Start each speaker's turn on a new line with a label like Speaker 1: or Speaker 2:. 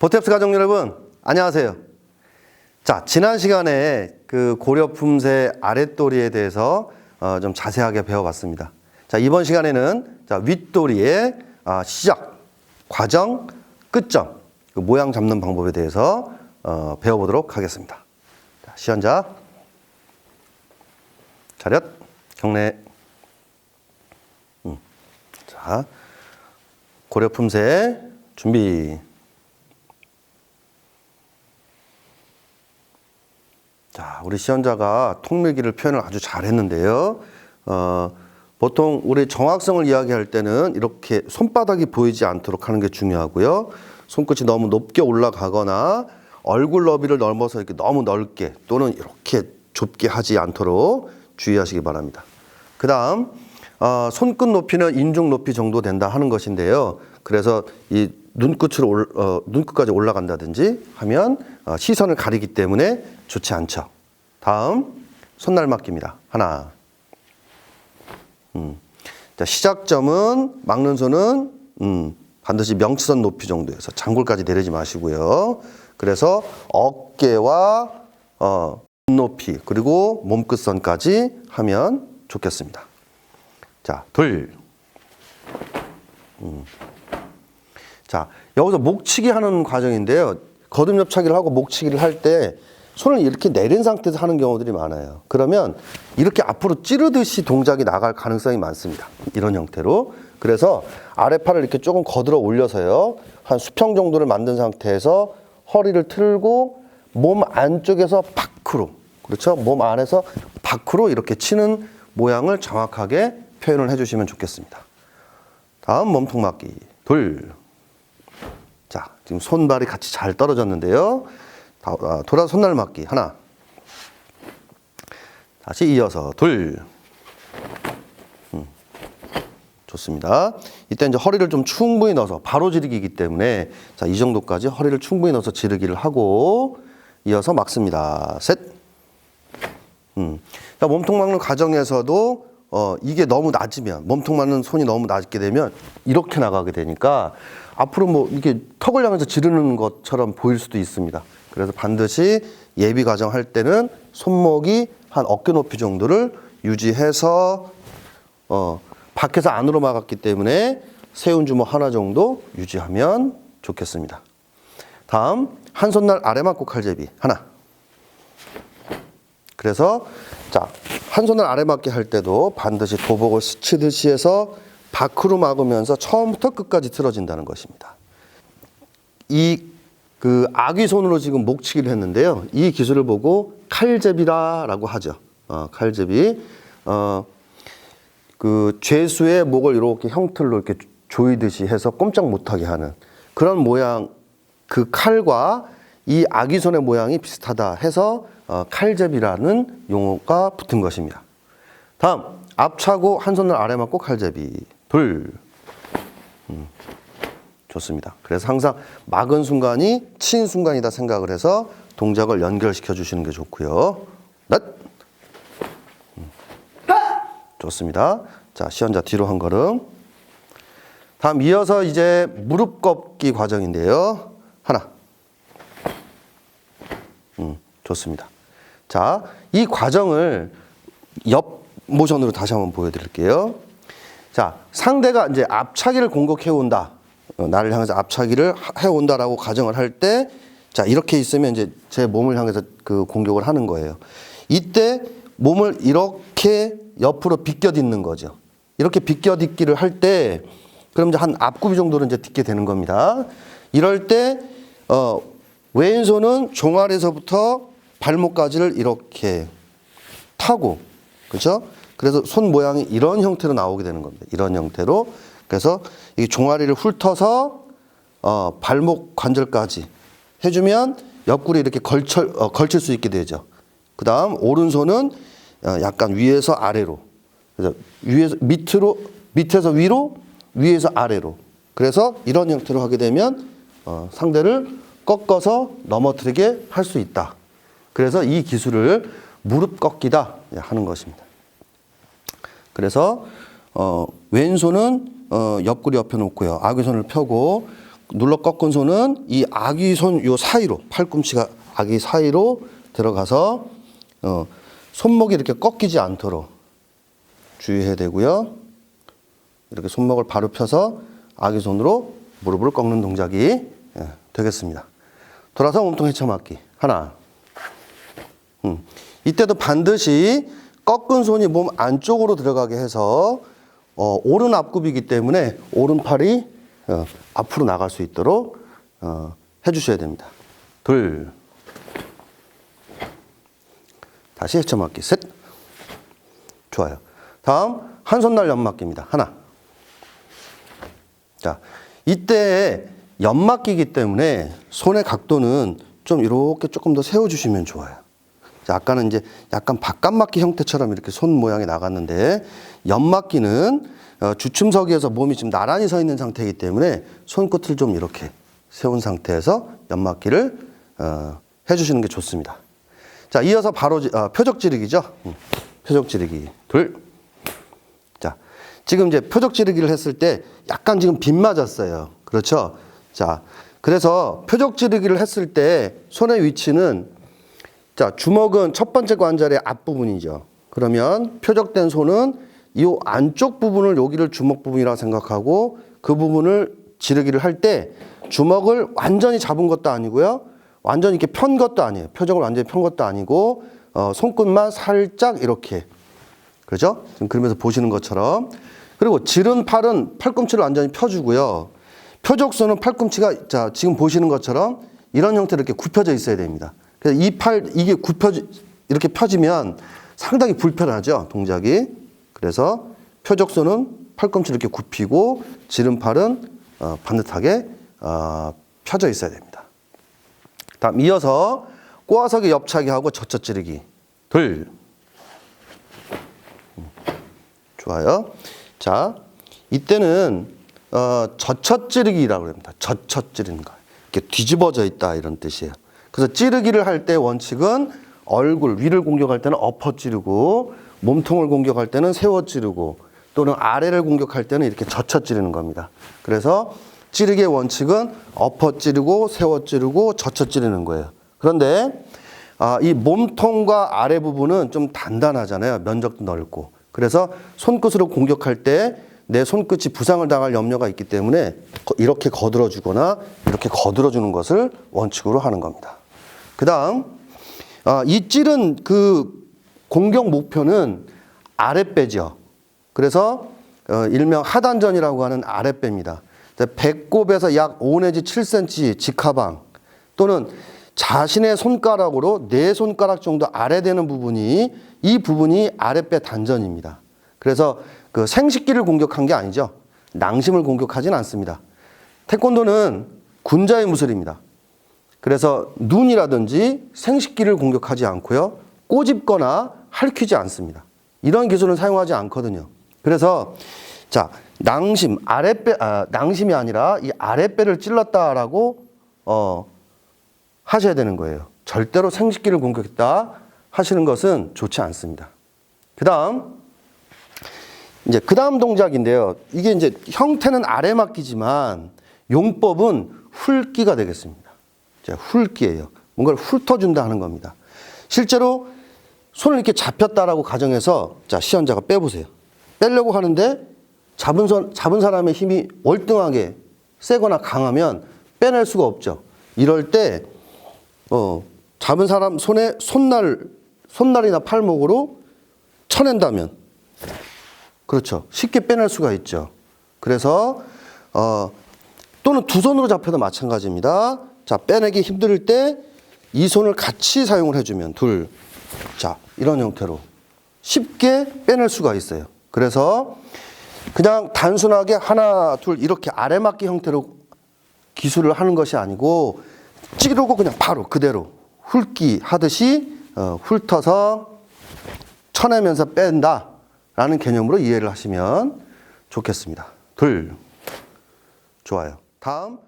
Speaker 1: 보탭스 가족 여러분, 안녕하세요. 자, 지난 시간에 그 고려 품새 아랫도리에 대해서 좀 자세하게 배워봤습니다. 자, 이번 시간에는 윗도리의 시작, 과정, 끝점, 그 모양 잡는 방법에 대해서 배워보도록 하겠습니다. 자, 시연자, 차렷, 경례. 자, 고려 품새 준비. 자, 우리 시연자가 통밀기를 표현을 아주 잘했는데요. 보통 우리 정확성을 이야기할 때는 이렇게 손바닥이 보이지 않도록 하는 게 중요하고요. 손끝이 너무 높게 올라가거나 얼굴 너비를 넘어서 이렇게 너무 넓게 또는 이렇게 좁게 하지 않도록 주의하시기 바랍니다. 그 다음 손끝 높이는 인중 높이 정도 된다 하는 것인데요. 그래서 이 눈끝까지 올라간다든지 하면 시선을 가리기 때문에 좋지 않죠. 다음 손날 맞기입니다. 하나. 자, 시작점은 막는 손은 반드시 명치선 높이 정도에서 장골까지 내리지 마시고요. 그래서 어깨와 눈높이 그리고 몸끝선까지 하면 좋겠습니다. 자, 둘. 자, 여기서 목치기 하는 과정인데요. 거듭옆차기를 하고 목치기를 할 때 손을 이렇게 내린 상태에서 하는 경우들이 많아요. 그러면 이렇게 앞으로 찌르듯이 동작이 나갈 가능성이 많습니다. 이런 형태로. 그래서 아랫팔을 이렇게 조금 거들어 올려서요. 한 수평 정도를 만든 상태에서 허리를 틀고 몸 안쪽에서 밖으로, 그렇죠? 몸 안에서 밖으로 이렇게 치는 모양을 정확하게 표현을 해주시면 좋겠습니다. 다음 몸통 맞기. 둘. 자, 지금 손발이 같이 잘 떨어졌는데요. 돌아서 손날 맞기. 하나. 다시 이어서 둘. 좋습니다. 이때 이제 허리를 좀 충분히 넣어서 바로 지르기이기 때문에 자, 이 정도까지 허리를 충분히 넣어서 지르기를 하고 이어서 막습니다. 셋. 자, 몸통 막는 과정에서도 이게 너무 낮으면 몸통 맞는 손이 너무 낮게 되면 이렇게 나가게 되니까 앞으로 뭐 이렇게 턱을 향해서 지르는 것처럼 보일 수도 있습니다. 그래서 반드시 예비 과정 할 때는 손목이 한 어깨 높이 정도를 유지해서 밖에서 안으로 막았기 때문에 세운 주먹 하나 정도 유지하면 좋겠습니다. 다음 한 손날 아래 맞고 칼제비 하나. 그래서 자, 한 손을 아래 맞게 할 때도 반드시 도복을 스치듯이 해서 밖으로 막으면서 처음부터 끝까지 틀어진다는 것입니다. 그 아귀 손으로 지금 목치기를 했는데요. 이 기술을 보고 칼제비라고 하죠. 칼제비. 그 죄수의 목을 이렇게 형틀로 이렇게 조이듯이 해서 꼼짝 못하게 하는 그런 모양, 그 칼과 이 아귀 손의 모양이 비슷하다 해서 칼제비라는 용어가 붙은 것입니다. 다음 앞차고 한 손을 아래 맞고 칼제비. 둘. 좋습니다. 그래서 항상 막은 순간이 친 순간이다 생각을 해서 동작을 연결시켜 주시는 게 좋고요. 넷. 좋습니다. 자, 시연자 뒤로 한 걸음. 다음 이어서 이제 무릎 꺾기 과정인데요. 하나. 좋습니다. 자, 이 과정을 옆 모션으로 다시 한번 보여드릴게요. 자, 상대가 이제 앞차기를 공격해 온다. 나를 향해서 앞차기를 해온다라고 가정을 할 때, 자, 이렇게 있으면 이제 제 몸을 향해서 그 공격을 하는 거예요. 이때 몸을 이렇게 옆으로 비껴딛는 거죠. 이렇게 비껴딛기를 할 때, 그럼 이제 한 앞구비 정도는 이제 딛게 되는 겁니다. 이럴 때, 왼손은 종아리에서부터 발목까지를 이렇게 타고, 그렇죠? 그래서 손 모양이 이런 형태로 나오게 되는 겁니다. 이런 형태로. 그래서 이 종아리를 훑어서 발목 관절까지 해주면 옆구리 이렇게 걸칠 수 있게 되죠. 그 다음 오른손은 약간 위에서 아래로, 그래서 밑에서 위로, 위에서 아래로. 그래서 이런 형태로 하게 되면 상대를 꺾어서 넘어뜨리게 할 수 있다. 그래서 이 기술을 무릎 꺾기다 하는 것입니다. 그래서 왼손은 옆구리 옆에 놓고요. 아귀손을 펴고 눌러 꺾은 손은 이 아귀 손 요 사이로, 팔꿈치가 아귀 사이로 들어가서 손목이 이렇게 꺾이지 않도록 주의해야 되고요. 이렇게 손목을 바로 펴서 아귀 손으로 무릎을 꺾는 동작이 되겠습니다. 돌아서 몸통 헤쳐맞기. 하나. 이때도 반드시 꺾은 손이 몸 안쪽으로 들어가게 해서 오른 앞굽이기 때문에 오른팔이 앞으로 나갈 수 있도록 해주셔야 됩니다. 둘. 다시 헤쳐맞기. 셋. 좋아요. 다음 한 손 날 연맞기입니다. 하나. 자, 이때 연맞기이기 때문에 손의 각도는 좀 이렇게 조금 더 세워주시면 좋아요. 자, 아까는 이제 약간 바깥맞기 형태처럼 이렇게 손 모양이 나갔는데 연맞기는 주춤서기에서 몸이 지금 나란히 서 있는 상태이기 때문에 손끝을 좀 이렇게 세운 상태에서 연맞기를 해주시는 게 좋습니다. 자, 이어서 바로 표적 찌르기죠. 표적 찌르기. 둘. 자, 지금 이제 표적 찌르기를 했을 때 약간 지금 빗 맞았어요. 그렇죠? 자, 그래서 표적 찌르기를 했을 때 손의 위치는 자, 주먹은 첫 번째 관절의 앞부분이죠. 그러면 표적된 손은 이 안쪽 부분을 여기를 주먹 부분이라고 생각하고 그 부분을 지르기를 할 때 주먹을 완전히 잡은 것도 아니고요. 완전히 이렇게 편 것도 아니에요. 표적을 완전히 편 것도 아니고 손끝만 살짝 이렇게. 그렇죠? 지금 그러면서 보시는 것처럼. 그리고 지른 팔은 팔꿈치를 완전히 펴주고요. 표적손은 팔꿈치가 자, 지금 보시는 것처럼 이런 형태로 이렇게 굽혀져 있어야 됩니다. 그래서 이 팔, 이게 이렇게 펴지면 상당히 불편하죠, 동작이. 그래서 표적손은 팔꿈치를 이렇게 굽히고 지른 팔은 반듯하게 펴져 있어야 됩니다. 다음 이어서 꼬아서기 옆차기 하고 젖혀 찌르기. 둘. 좋아요. 자, 이때는 젖혀 찌르기라고 합니다. 젖혀 찌르는 거. 이렇게 뒤집어져 있다 이런 뜻이에요. 그래서 찌르기를 할 때 원칙은 얼굴 위를 공격할 때는 엎어 찌르고 몸통을 공격할 때는 세워 찌르고 또는 아래를 공격할 때는 이렇게 젖혀 찌르는 겁니다. 그래서 찌르기의 원칙은 엎어 찌르고 세워 찌르고 젖혀 찌르는 거예요. 그런데 이 몸통과 아래 부분은 좀 단단하잖아요. 면적도 넓고. 그래서 손끝으로 공격할 때 내 손끝이 부상을 당할 염려가 있기 때문에 이렇게 거들어 주거나 이렇게 거들어 주는 것을 원칙으로 하는 겁니다. 그 다음 이 찌른 그 공격 목표는 아랫배죠. 그래서 일명 하단전이라고 하는 아랫배입니다. 배꼽에서 약 5 내지 7cm 직하방 또는 자신의 손가락으로 네 손가락 정도 아래 되는 부분이 이 부분이 아랫배 단전입니다. 그래서 그 생식기를 공격한 게 아니죠. 낭심을 공격하진 않습니다. 태권도는 군자의 무술입니다. 그래서 눈이라든지 생식기를 공격하지 않고요. 꼬집거나 핥히지 않습니다. 이런 기술은 사용하지 않거든요. 그래서 자, 낭심, 아랫배, 낭심이 아니라 이 아랫배를 찔렀다라고 하셔야 되는 거예요. 절대로 생식기를 공격했다 하시는 것은 좋지 않습니다. 그 다음 동작인데요. 이게 이제 형태는 아래맞기지만 용법은 훑기가 되겠습니다. 훑기예요. 뭔가를 훑어준다 하는 겁니다. 실제로 손을 이렇게 잡혔다라고 가정해서 자, 시연자가 빼보세요. 빼려고 하는데 잡은 사람의 힘이 월등하게 세거나 강하면 빼낼 수가 없죠. 이럴 때 잡은 사람 손에 손날이나 팔목으로 쳐낸다면 그렇죠. 쉽게 빼낼 수가 있죠. 그래서 또는 두 손으로 잡혀도 마찬가지입니다. 자, 빼내기 힘들 때 이 손을 같이 사용을 해주면 둘. 자, 이런 형태로 쉽게 빼낼 수가 있어요. 그래서 그냥 단순하게 하나, 둘 이렇게 아래맞기 형태로 기술을 하는 것이 아니고 찌르고 그냥 바로 그대로 훑기 하듯이 훑어서 쳐내면서 뺀다라는 개념으로 이해를 하시면 좋겠습니다. 둘. 좋아요. 다음